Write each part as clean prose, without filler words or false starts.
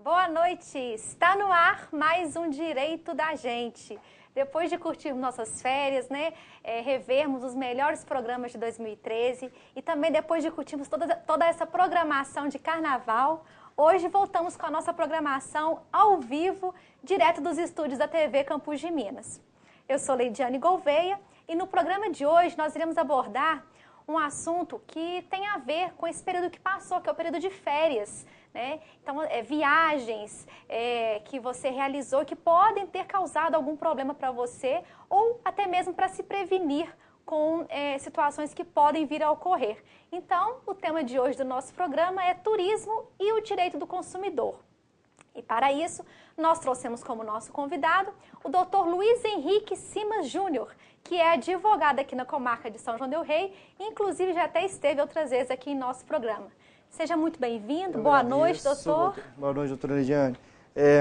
Boa noite! Está no ar mais um Direito da Gente. Depois de curtirmos nossas férias, revermos os melhores programas de 2013 e também depois de curtirmos toda essa programação de carnaval, hoje voltamos com a nossa programação ao vivo, direto dos estúdios da TV Campus de Minas. Eu sou Leidiane Gouveia e no programa de hoje nós iremos abordar um assunto que tem a ver com esse período que passou, que é o período de férias. Então, viagens que você realizou que podem ter causado algum problema para você ou até mesmo para se prevenir com situações que podem vir a ocorrer. Então, o tema de hoje do nosso programa é turismo e o direito do consumidor. E para isso, nós trouxemos como nosso convidado o Dr. Luiz Henrique Simas Júnior, que é advogado aqui na comarca de São João del Rei, inclusive já até esteve outras vezes aqui em nosso programa. Seja muito bem-vindo. Boa noite, doutor. Boa noite, doutora Leidiane.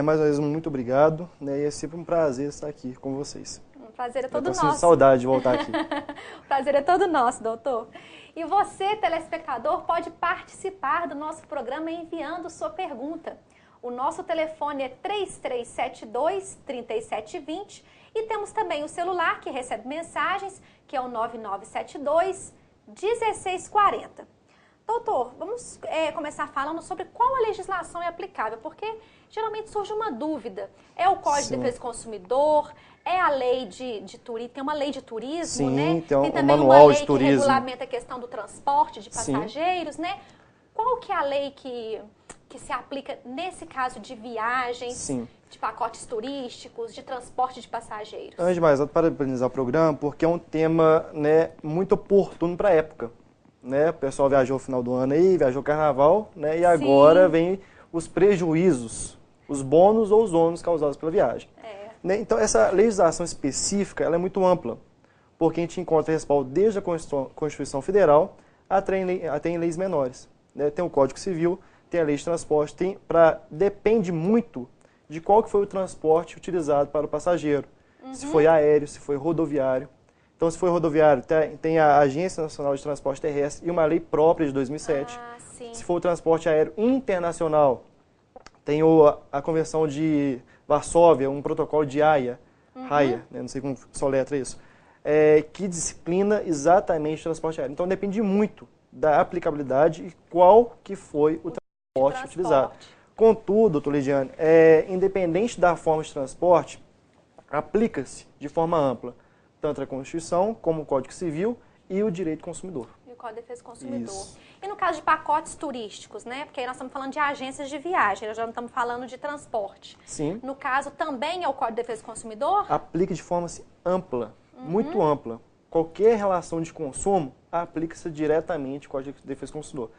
Mais uma vez, muito obrigado. E é sempre um prazer estar aqui com vocês. O prazer é todo nosso. Estou com saudade de voltar aqui. O prazer é todo nosso, doutor. E você, telespectador, pode participar do nosso programa enviando sua pergunta. O nosso telefone é 3372-3720 e temos também o celular que recebe mensagens, que é o 9972-1640. Doutor, vamos começar falando sobre qual a legislação é aplicável, porque geralmente surge uma dúvida. É o Código de Defesa do Consumidor? É a lei de turismo? Tem uma lei de turismo, Sim, Tem também o manual uma lei de turismo que regulamenta a questão do transporte de passageiros, Qual que é a lei que se aplica nesse caso de viagens, de pacotes turísticos, de transporte de passageiros? Antes de mais, eu parabenizar o programa, porque é um tema muito oportuno para a época. O pessoal viajou no final do ano aí, viajou carnaval, e agora vem os prejuízos, os bônus ou os ônus causados pela viagem. Então, essa legislação específica ela é muito ampla, porque a gente encontra respaldo desde a Constituição Federal até em leis menores. Tem o Código Civil, tem a lei de transporte, depende muito de qual que foi o transporte utilizado para o passageiro. Se foi aéreo, se foi rodoviário. Então, se for rodoviário, tem a Agência Nacional de Transporte Terrestre e uma lei própria de 2007. Se for o transporte aéreo internacional, tem a Convenção de Varsóvia, um protocolo de Haia, não sei como soletra isso, que disciplina exatamente o transporte aéreo. Então, depende muito da aplicabilidade e qual que foi o transporte utilizado. Contudo, doutor Leidiane, independente da forma de transporte, aplica-se de forma ampla tanto a Constituição, como o Código Civil e o Direito do Consumidor. E o Código de Defesa do Consumidor. Isso. E no caso de pacotes turísticos, Porque aí nós estamos falando de agências de viagem, nós já não estamos falando de transporte. Sim. No caso, também é o Código de Defesa do Consumidor? Aplica de forma ampla, muito ampla. Qualquer relação de consumo, aplica-se diretamente o Código de Defesa do Consumidor.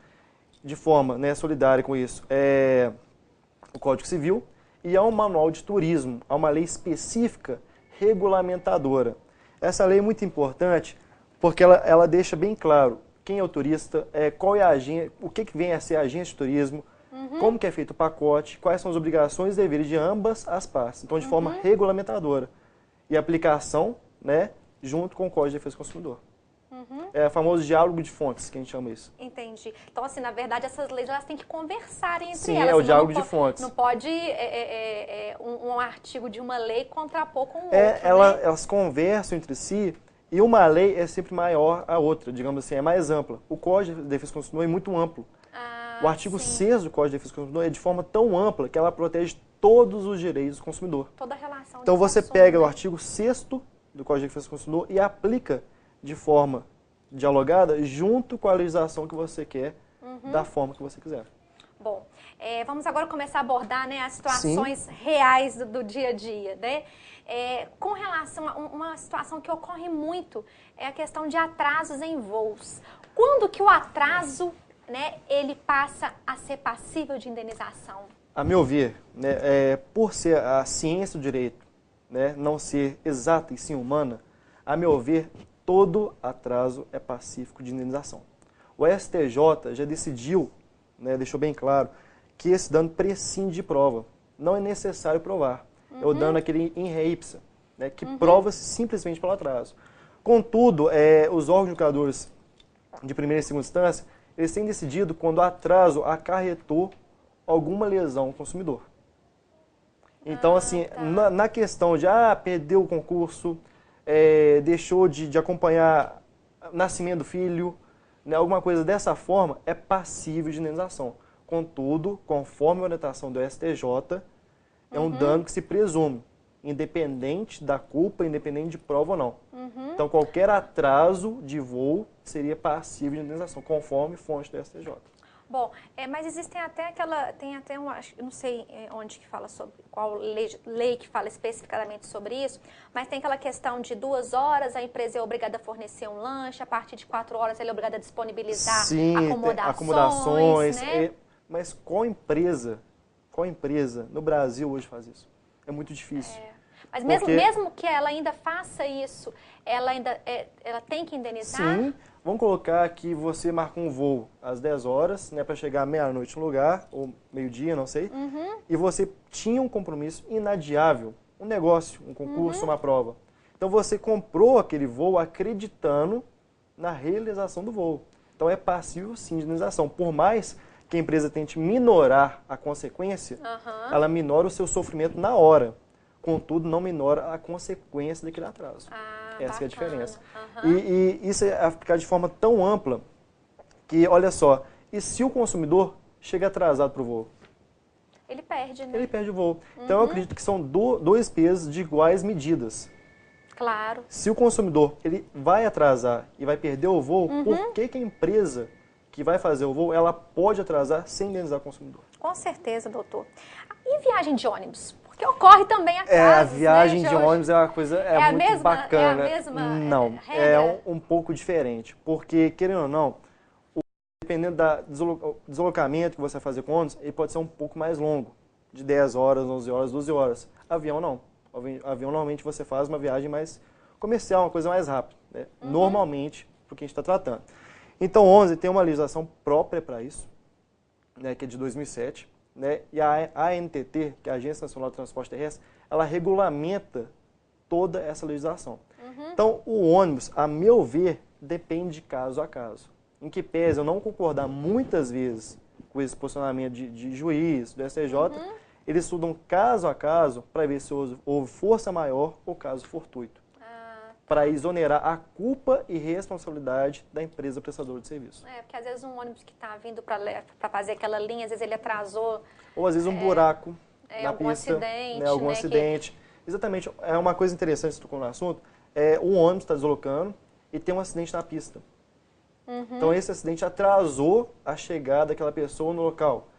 De forma solidária com isso, o Código Civil e há um manual de turismo, há uma lei específica regulamentadora. Essa lei é muito importante porque ela deixa bem claro quem é o turista, qual é a agência, o que vem a ser a agência de turismo, como que é feito o pacote, quais são as obrigações e deveres de ambas as partes. Então, de forma regulamentadora. E aplicação, junto com o Código de Defesa do Consumidor. É o famoso diálogo de fontes, que a gente chama isso. Entendi. Então, assim, na verdade, essas leis elas têm que conversar entre Sim, elas. é o diálogo de fontes. Não pode um artigo de uma lei contrapor com o outro, Elas conversam entre si e uma lei é sempre maior a outra, digamos assim, é mais ampla. O Código de Defesa do Consumidor é muito amplo. O artigo 6º do Código de Defesa do Consumidor é de forma tão ampla que ela protege todos os direitos do consumidor. Toda a relação Então, de você consumo, pega o artigo 6º do Código de Defesa do Consumidor e aplica de forma dialogada junto com a legislação que você quer, da forma que você quiser. Bom, vamos agora começar a abordar as situações reais do dia a dia. Com relação a uma situação que ocorre muito, é a questão de atrasos em voos. Quando que o atraso ele passa a ser passível de indenização? A meu ver, por ser a ciência do direito não ser exata e sim humana, a meu ver, todo atraso é pacífico de indenização. O STJ já decidiu, deixou bem claro, que esse dano prescinde de prova. Não é necessário provar. É o dano aquele in re ipsa, que prova-se simplesmente pelo atraso. Contudo, os órgãos julgadores de primeira e segunda instância, eles têm decidido quando o atraso acarretou alguma lesão ao consumidor. Então, assim, tá. na questão de, perdeu o concurso, deixou de acompanhar o nascimento do filho, né, alguma coisa dessa forma, é passível de indenização. Contudo, conforme a orientação do STJ, é um dano que se presume, independente da culpa, independente de prova ou não. Então, qualquer atraso de voo seria passível de indenização, conforme fonte do STJ. Bom, mas existem até eu não sei onde que fala sobre, qual lei que fala especificadamente sobre isso, mas tem aquela questão de 2 horas, a empresa é obrigada a fornecer um lanche, a partir de 4 horas ela é obrigada a disponibilizar acomodações, né? Mas qual empresa no Brasil hoje faz isso? É muito difícil. Mas mesmo que ela ainda faça isso, ela tem que indenizar? Sim. Vamos colocar que você marcou um voo às 10 horas, né, para chegar à meia-noite no lugar, ou meio-dia, não sei, e você tinha um compromisso inadiável, um negócio, um concurso, uma prova. Então você comprou aquele voo acreditando na realização do voo. Então é passível sim de indenização. Por mais que a empresa tente minorar a consequência, ela minora o seu sofrimento na hora. Contudo, não minora a consequência daquele atraso. Essa é a diferença. E isso é aplicado de forma tão ampla que, olha só, e se o consumidor chega atrasado para o voo? Ele perde, né? Ele perde o voo. Então, eu acredito que são dois pesos de iguais medidas. Claro. Se o consumidor ele vai atrasar e vai perder o voo, por que a empresa que vai fazer o voo, ela pode atrasar sem indenizar o consumidor? Com certeza, doutor. E viagem de ônibus? Porque ocorre também atrasos, a viagem né, de ônibus é uma coisa muito bacana. É a mesma Não, regra? é um pouco diferente. Porque, querendo ou não, dependendo do deslocamento que você vai fazer com ônibus, ele pode ser um pouco mais longo. De 10 horas, 11 horas, 12 horas. Avião não. Avião normalmente você faz uma viagem mais comercial, uma coisa mais rápida. Né? Normalmente, porque a gente está tratando. Então, 11 tem uma legislação própria para isso, né, que é de 2007. Né? E a ANTT, que é a Agência Nacional de Transporte Terrestre, ela regulamenta toda essa legislação. Então, o ônibus, a meu ver, depende de caso a caso. Em que pese eu não concordar muitas vezes com esse posicionamento de juiz, do STJ, eles estudam caso a caso para ver se houve força maior ou caso fortuito. Para exonerar a culpa e responsabilidade da empresa prestadora de serviço. Porque às vezes um ônibus que está vindo para fazer aquela linha, às vezes ele atrasou. Ou às vezes um buraco na algum pista. Acidente, né, algum acidente. Exatamente. É uma coisa interessante, se tocou no assunto, o ônibus está deslocando e tem um acidente na pista. Então esse acidente atrasou a chegada daquela pessoa no local.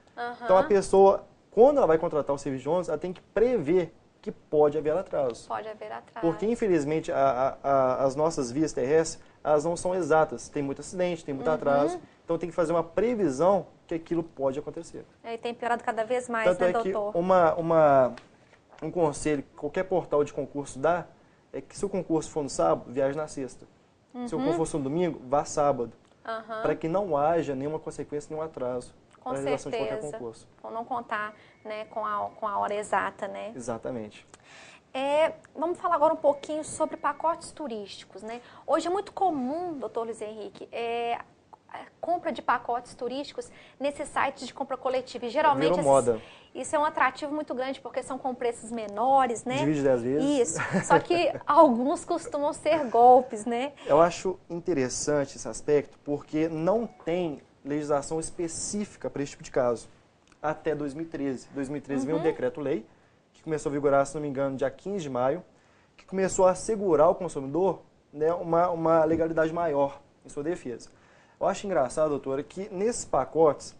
Então a pessoa, quando ela vai contratar o serviço de ônibus, ela tem que prever que pode haver atraso. Pode haver atraso. Porque, infelizmente, as nossas vias terrestres, elas não são exatas. Tem muito acidente, tem muito atraso. Então, tem que fazer uma previsão que aquilo pode acontecer. E tem piorado cada vez mais, Tanto né, é doutor? que um conselho que qualquer portal de concurso dá é que se o concurso for no sábado, viaje na sexta. Se o concurso for no domingo, vá sábado. Para que não haja nenhuma consequência, nenhum atraso. Com na realização de qualquer certeza. concurso. Para não contar, né, com a hora exata, né? Exatamente. Vamos falar agora um pouquinho sobre pacotes turísticos, né? Hoje é muito comum, doutor Luiz Henrique, a compra de pacotes turísticos nesses sites de compra coletiva. E geralmente Virou moda. Isso é um atrativo muito grande, porque são com preços menores, né? Divide 10 vezes. Isso. Só que alguns costumam ser golpes, né? Eu acho interessante esse aspecto, porque não tem legislação específica para esse tipo de caso. Até 2013. 2013 veio um decreto-lei, que começou a vigorar, se não me engano, dia 15 de maio, que começou a assegurar ao consumidor, né, uma legalidade maior em sua defesa. Eu acho engraçado, doutora, que nesses pacotes,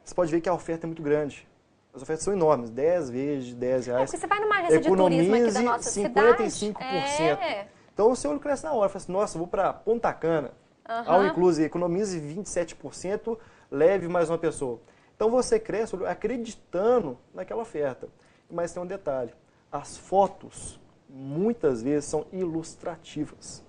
você pode ver que a oferta é muito grande. As ofertas são enormes, 10 vezes de R$10. Porque você vai numa agência de turismo aqui da nossa 55%. cidade. Então, o seu olho cresce na hora. Fala assim, nossa, eu vou para Ponta Cana. Ao inclusive, economize 27%, leve mais uma pessoa. Então, você cresce acreditando naquela oferta. Mas tem um detalhe. As fotos, muitas vezes, são ilustrativas.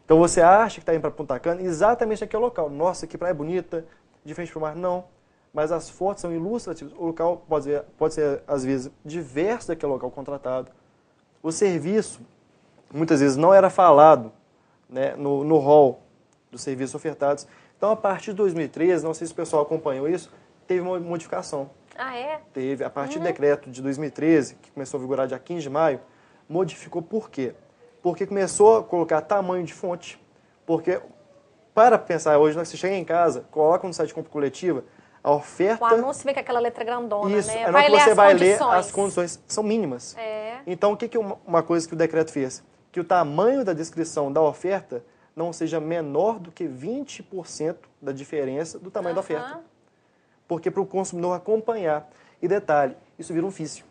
Então, você acha que está indo para Ponta Cana exatamente naquele local. Nossa, que praia bonita, de frente para o mar. Não. Mas as fotos são ilustrativas. O local pode ser, às vezes, diverso daquele local contratado. O serviço, muitas vezes, não era falado, né, no hall dos serviços ofertados. Então, a partir de 2013, não sei se o pessoal acompanhou isso, teve uma modificação. Ah, é? Teve. A partir do decreto de 2013, que começou a vigorar dia 15 de maio, modificou por quê? Porque começou a colocar tamanho de fonte. Porque, para pensar hoje, você chega em casa, coloca no site de compra coletiva, a oferta... O anúncio vem com aquela letra grandona, Isso, né? aí na hora que você as vai ler, condições. as condições são mínimas. É. Então, o que uma coisa que o decreto fez? Que o tamanho da descrição da oferta não seja menor do que 20% da diferença do tamanho da oferta. Porque para o consumidor acompanhar. E detalhe, isso vira um vício.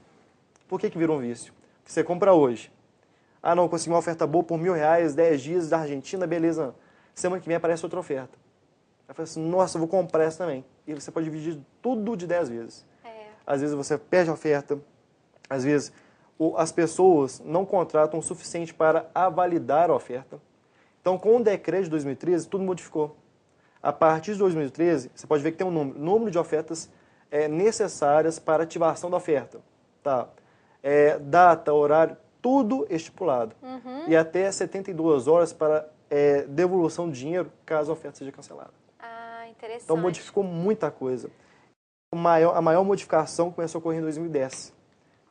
Por que vira um vício? Porque você compra hoje. Ah, não, consegui uma oferta boa por R$1.000, 10 dias da Argentina, beleza. Semana que vem aparece outra oferta. Aí fala assim, nossa, eu vou comprar essa também. E você pode dividir tudo de 10 vezes. Às vezes você perde a oferta, às vezes as pessoas não contratam o suficiente para validar a oferta. Então, com o decreto de 2013, tudo modificou. A partir de 2013, você pode ver que tem um número de ofertas necessárias para ativação da oferta. Tá? Data, horário, tudo estipulado. E até 72 horas para devolução de dinheiro, caso a oferta seja cancelada. Ah, interessante. Então, modificou muita coisa. A maior modificação começou a ocorrer em 2010,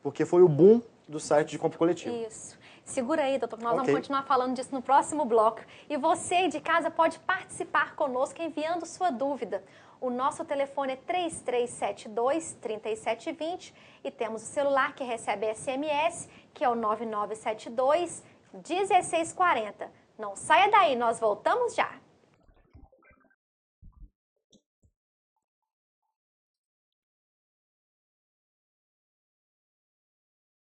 porque foi o boom do site de compra coletiva. Isso. Segura aí, doutor, que nós vamos continuar falando disso no próximo bloco. E você aí de casa pode participar conosco enviando sua dúvida. O nosso telefone é 3372-3720 e temos o celular que recebe SMS, que é o 9972-1640. Não saia daí, nós voltamos já.